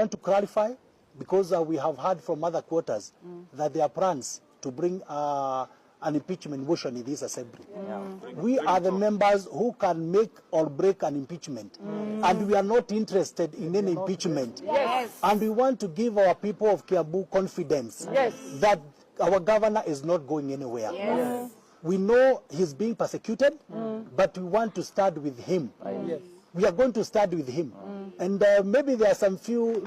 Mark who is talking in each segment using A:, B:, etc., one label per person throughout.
A: want to clarify, because we have heard from other quarters that there are plans to bring an impeachment motion in this assembly. We are the members who can make or break an impeachment, and we are not interested in any impeachment.
B: Yes.
A: And we want to give our people of Kiambu confidence that our governor is not going anywhere.
B: Yes.
A: We know he's being persecuted, but we want to start with him. We are going to start with him. And maybe there are some few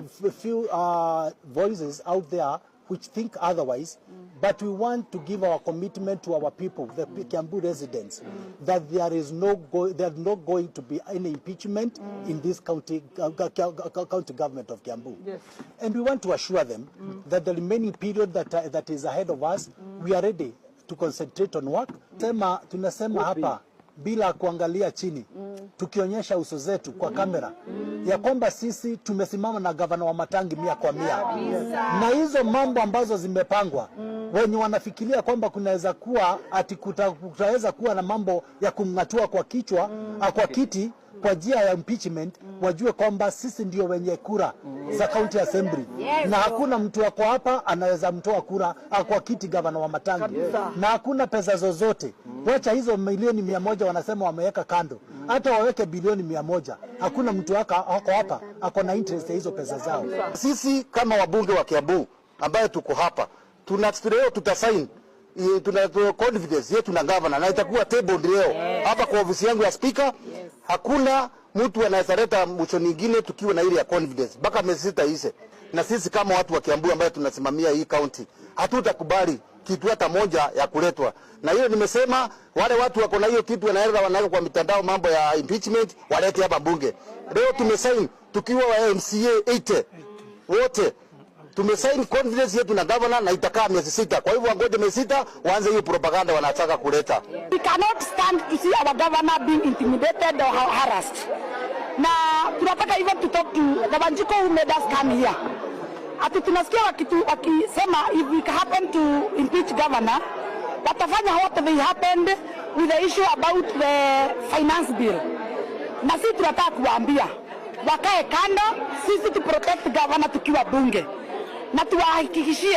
A: voices out there which think otherwise, but we want to give our commitment to our people, the Kiambu residents, that there is not going to be any impeachment in this county government of Kiambu. Yes. And we want to assure them that the remaining period that is ahead of us, we are ready to concentrate on work. Tunasema hapa bila kuangalia chini, tukionyesha uso zetu kwa kamera, ya kwamba sisi tumesimama na gavana wa Matangi 100%. Na hizo mambo ambazo zimepangwa, wenye wanafikiria kwamba kunaweza kuwa ati kutaweza kuwa na mambo ya kumngatua kwa kichwa, kwa kiti, kwa njia ya impeachment, wajue kwamba sisi ndio wenye kura za county assembly. Na hakuna mtu wako hapa anaweza mtoa kura kwa kiti gavana wa Matangi. Na hakuna pesa zozote. Wacha hizo milioni 100 wanasema wameweka kando. Hata waweke bilioni 100. Hakuna mtu wako hapa ako na interest ya hizo pesa zao. Sisi kama wabunge wa Kiambu ambaye tuko hapa, tutasign tuna confidence yetu na governor, na itakuwa table leo hapa kwa ofisi yangu ya speaker. Hakuna mtu anaweza leta motion nyingine tukiwa na ile ya confidence mpaka miezi 6 ise. Na sisi kama watu wa Kiambu ambao tunasimamia hii county, hatutakubali kitu hata moja ya kuletwa. Na hiyo nimesema wale watu wako na hiyo kitu wanaweka kwa mitandao mambo ya impeachment, walete hapa bunge. Leo tumesign tukiwa wa MCA 80 wote. Tumesign confidence yetu na governor, na itakaa miezi 6. Kwa hivyo wangoje miezi 6 waanze hiyo propaganda wanataka kuleta.
B: We cannot stand to see our governor being intimidated or harassed. Na tunataka even to talk to the Wanjiko who made us come here. Ati tunasikia wakisema if we happen to impeach governor, watafanya what they happened with the issue about the finance bill. Na sisi tunataka kuambia wakae kando, sisi tu protect governor tukiwa bunge. Na tuwahakikishie